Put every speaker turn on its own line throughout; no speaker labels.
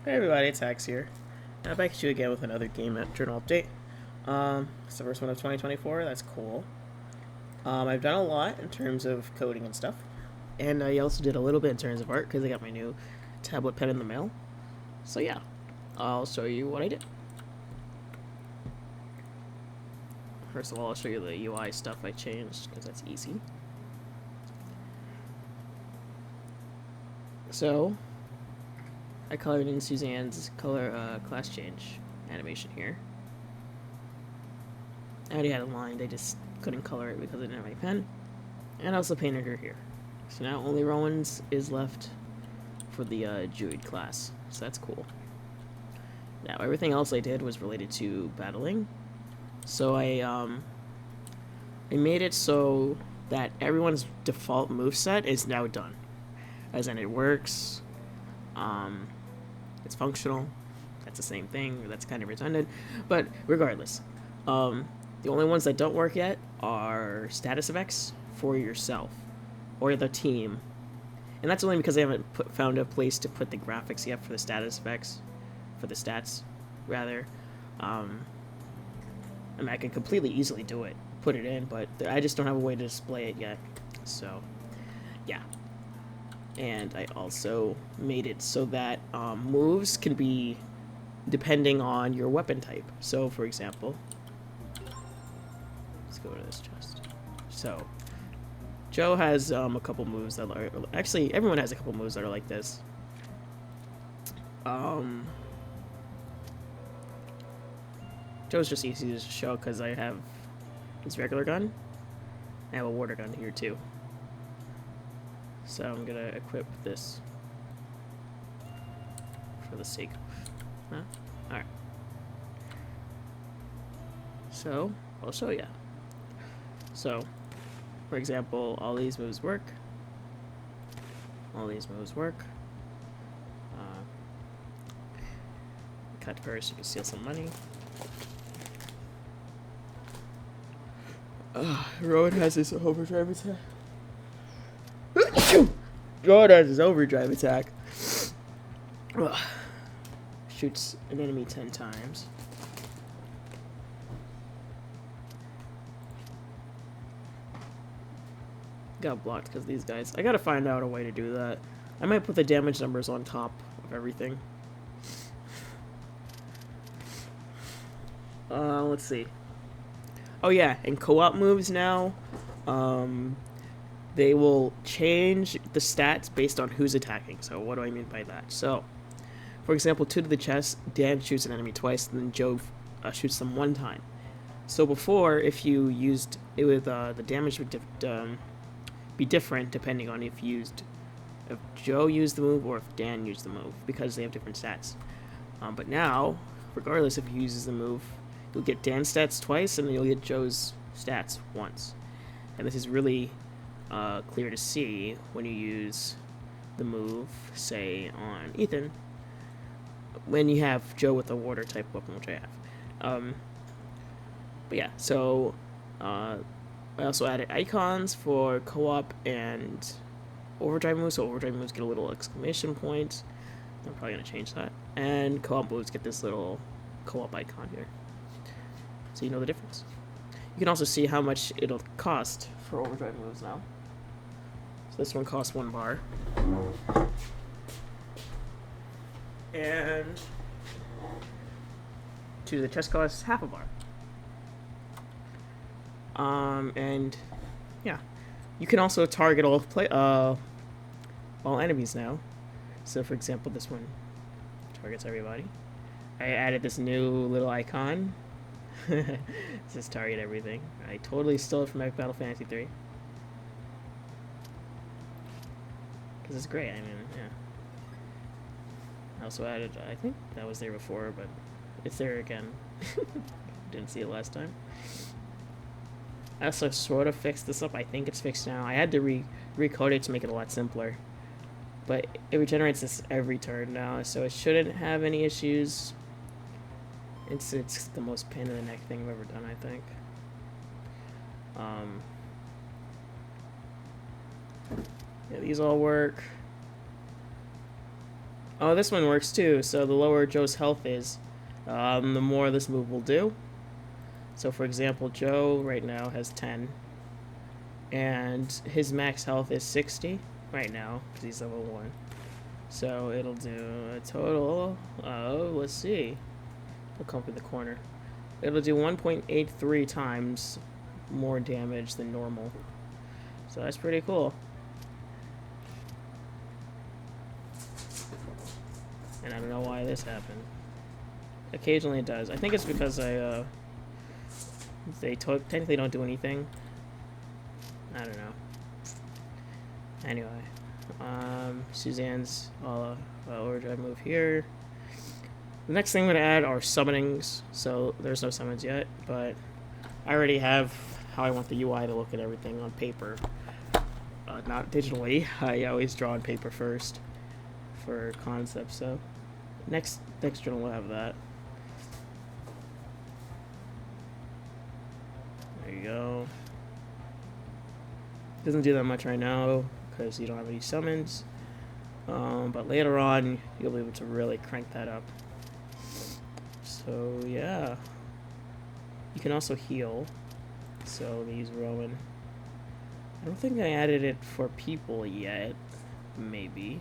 Hey everybody, it's Axe here. Back at you again with another game journal update. It's the first one of 2024. That's cool. I've done a lot in terms of coding and stuff, and I also did a little bit in terms of art because I got my new tablet pen in the mail. So yeah, I'll show you what I did. First of all, I'll show you the UI stuff I changed because that's easy. So I colored in Suzanne's color class change animation here. I already had a line, they just couldn't color it because I didn't have any pen. And I also painted her here. So now only Rowan's is left for the Druid class. So that's cool. Now everything else I did was related to battling. So I made it so that everyone's default moveset is now done. As in it works, it's functional, that's the same thing, that's kind of redundant, but regardless. The only ones that don't work yet are status effects for yourself or the team. And that's only because I haven't found a place to put the graphics yet for the status effects, for the stats, rather. I mean, I can completely easily do it, put it in, but I just don't have a way to display it yet. So, yeah. And I also made it so that moves can be depending on your weapon type. So, for example, let's go to this chest. So, Joe has a couple moves that are... Actually, everyone has a couple moves that are like this. Joe's just easy to show because I have his regular gun. I have a water gun here, too. So I'm gonna equip this for the sake of... Alright. So, I'll show ya. So, for example, all these moves work. All these moves work. Cut first, you can steal some money. Rowan has this overdrive attack. God has his overdrive attack. Shoots an enemy 10 times. Got blocked because these guys. I gotta find out a way to do that. I might put the damage numbers on top of everything. Let's see. Oh yeah, in co-op moves now, they will change the stats based on who's attacking. So what do I mean by that? So, for example, 2 to the chest, Dan shoots an enemy twice, and then Joe shoots them 1 time. So before, if you used it with the damage would be different depending on if Joe used the move or if Dan used the move, because they have different stats. But now, regardless if he uses the move, you'll get Dan's stats twice, and then you'll get Joe's stats once. And this is really clear to see when you use the move, say, on Ethan, when you have Joe with a water type weapon, which I have. But yeah, so I also added icons for co-op and overdrive moves, so overdrive moves get a little exclamation point. I'm probably going to change that. And co-op moves get this little co-op icon here, so you know the difference. You can also see how much it'll cost for overdrive moves now. So this one costs 1 bar. And 2 to the chest costs half a bar. And yeah, you can also target all enemies now. So for example, this one targets everybody. I added this new little icon. It says target everything. I totally stole it from Final Fantasy 3. Because it's great, I mean, yeah. I also added, I think that was there before, but it's there again. Didn't see it last time. I also sort of fixed this up. I think it's fixed now. I had to recode it to make it a lot simpler. But it regenerates this every turn now, so it shouldn't have any issues. It's the most pain in the neck thing I've ever done, I think. Yeah, these all work. Oh, this one works too. So the lower Joe's health is, the more this move will do. So for example, Joe right now has 10, and his max health is 60 right now because he's level 1. So it'll do a total of, let's see, I'll come from the corner. It'll do 1.83 times more damage than normal. So that's pretty cool. And I don't know why this happened. Occasionally it does. I think it's because they technically don't do anything. I don't know. Anyway, Suzanne's overdrive move here. The next thing I'm going to add are summonings. So there's no summons yet, but I already have how I want the UI to look at everything on paper. Not digitally. I always draw on paper first for concepts. So next journal will have that. There you go. Doesn't do that much right now because you don't have any summons. But later on, you'll be able to really crank that up. So yeah, you can also heal. So they use Rowan. I don't think I added it for people yet. Maybe.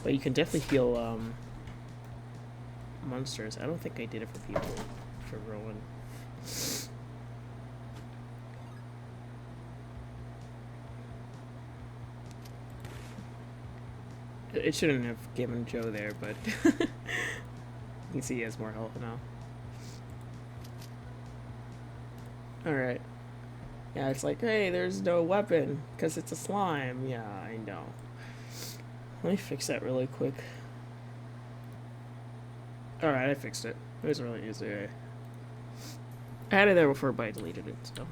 But you can definitely heal monsters. I don't think I did it for people, for Rowan. It shouldn't have given Joe there, but you can see he has more health now. Alright. Yeah, it's like, hey, there's no weapon, because it's a slime. Yeah, I know. Let me fix that really quick. Alright, I fixed it. It was really easy. I had it there before, but I deleted it, so.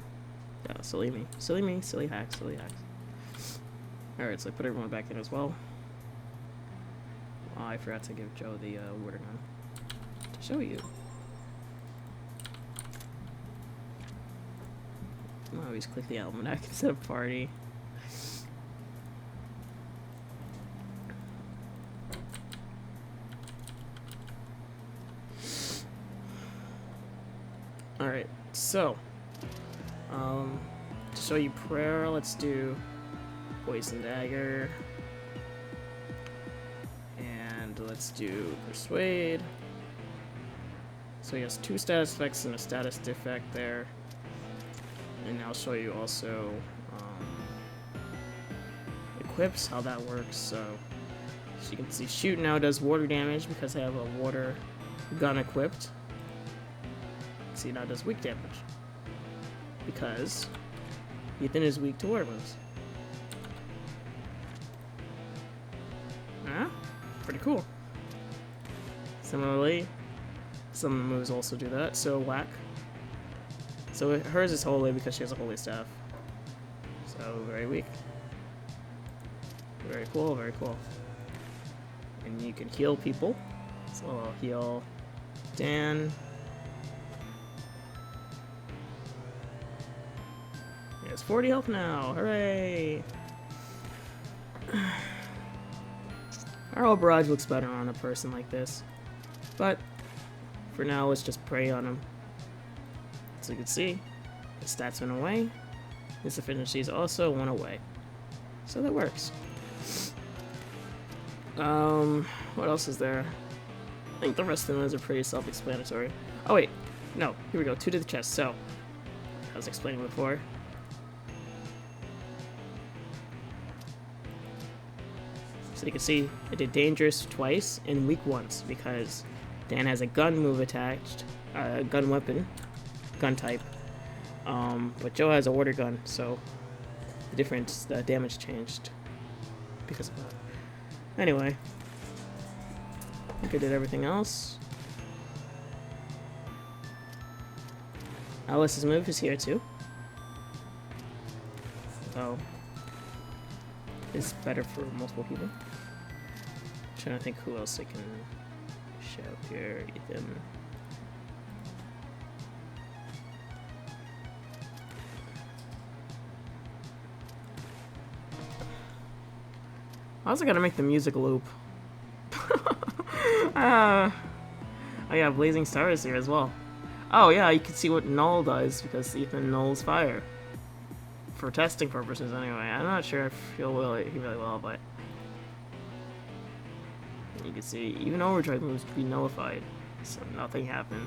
Yeah, silly me. Silly me, silly hacks, silly hacks. Alright, so I put everyone back in as well. Oh, I forgot to give Joe the water gun to show you. I always click the almanac instead of party. Alright, so to show you prayer, let's do poison dagger. And let's do persuade. So he has 2 status effects and a status defect there. And I'll show you also equips, how that works. So you can see shoot now does water damage because I have a water gun equipped. See, now it does weak damage because Ethan is weak to water moves. Yeah, pretty cool. Similarly, some moves also do that. So whack. So hers is holy because she has a holy staff. So very weak. Very cool, very cool. And you can heal people. So I'll heal Dan. He has 40 health now. Hooray! Our whole barrage looks better on a person like this. But for now, let's just prey on him. So you can see, his stats went away. His efficiencies also went away. So that works. What else is there? I think the rest of them are pretty self-explanatory. Oh wait, no, here we go, 2 to the chest. So, I was explaining before. So you can see, I did dangerous twice and weak once because Dan has a gun move attached, gun weapon. Gun type, but Joe has a water gun, so the damage changed because of that. Anyway, I think I did everything else. Alice's move is here too. So it's better for multiple people. I'm trying to think who else I can show here. Ethan. I also gotta make the music loop. Oh yeah, Blazing Stars here as well. Oh yeah, you can see what Null does because Ethan nulls fire. For testing purposes anyway. I'm not sure if he really will, but you can see even overdrive moves can be nullified. So nothing happened.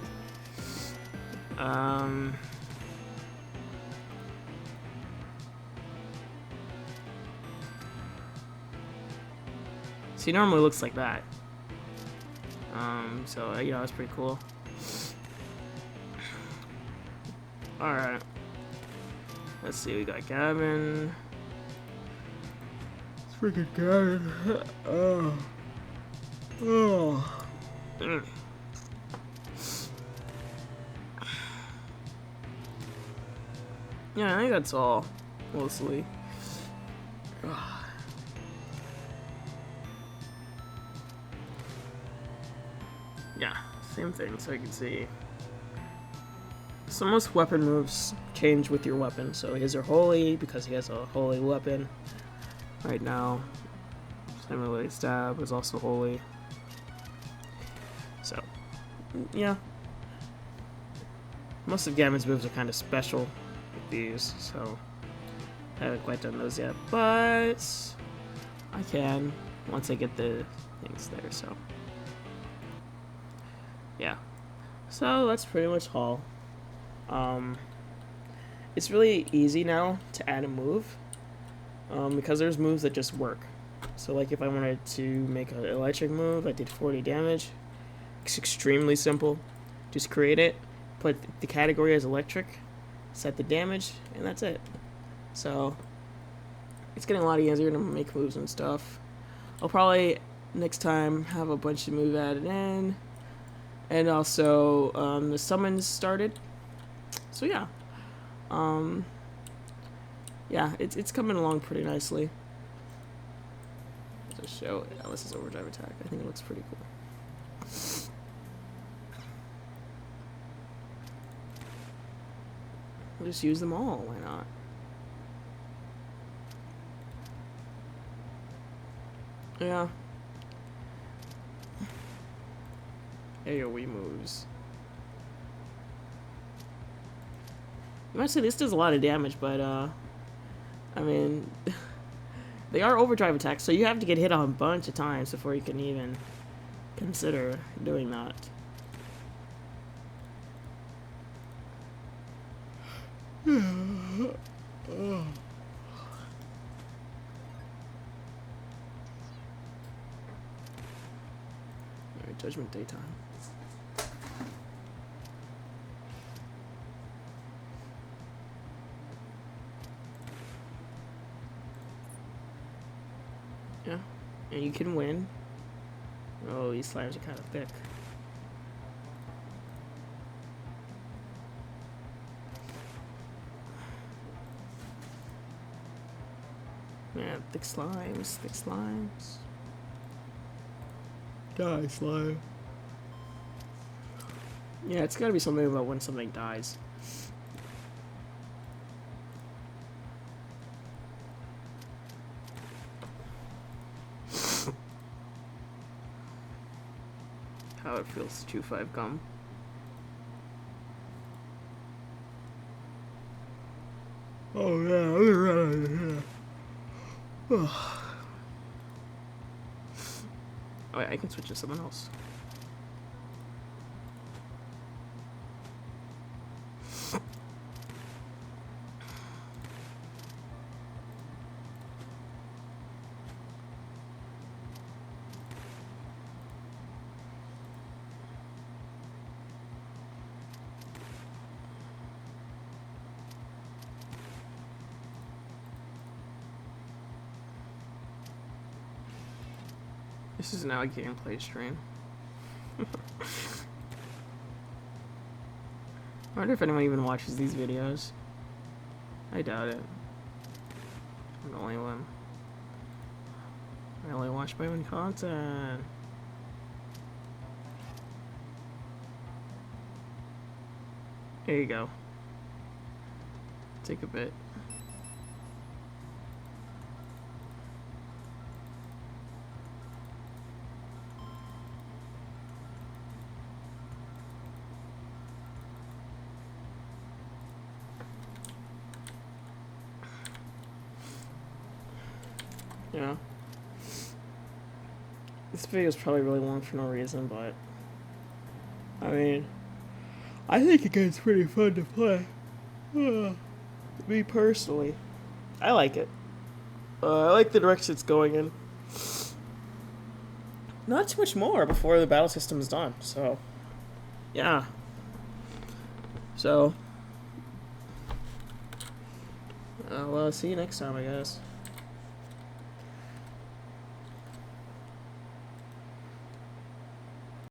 So he normally looks like that. So you know, it's pretty cool. Alright. Let's see, we got Gavin. It's freaking Gavin. Oh. Oh. Yeah, I think that's all, mostly. Yeah, same thing, so you can see. So most weapon moves change with your weapon. So his are holy because he has a holy weapon right now. Simulate stab is also holy. So, yeah. Most of Gavin's moves are kind of special with these, so I haven't quite done those yet, but I can once I get the things there, so. Yeah. So that's pretty much all. It's really easy now to add a move because there's moves that just work. So like if I wanted to make an electric move, I did 40 damage. It's extremely simple. Just create it, put the category as electric, set the damage, and that's it. So it's getting a lot easier to make moves and stuff. I'll probably next time have a bunch of moves added in, and also the summons started. So yeah, yeah, it's coming along pretty nicely. Just show it. This is overdrive attack. I think it looks pretty cool. We'll just use them all. Why not? Yeah. AoE moves. You might say this does a lot of damage, but I mean, they are overdrive attacks, so you have to get hit a bunch of times before you can even consider doing that. Alright, Judgment Daytime. Yeah, and you can win. Oh, these slimes are kind of thick. Man, thick slimes, thick slimes. Die, slime. Yeah, it's gotta be something about when something dies. How it feels to chew 5 gum. Oh yeah, oh wait, I can switch to someone else. This is now a gameplay stream. I wonder if anyone even watches these videos. I doubt it. I'm the only one. I only watch my own content. There you go. Take a bit. You know, this video is probably really long for no reason, but I mean, I think it gets pretty fun to play. Me personally, I like it. I like the direction it's going in. Not too much more before the battle system is done. So, yeah. So, well, see you next time, I guess.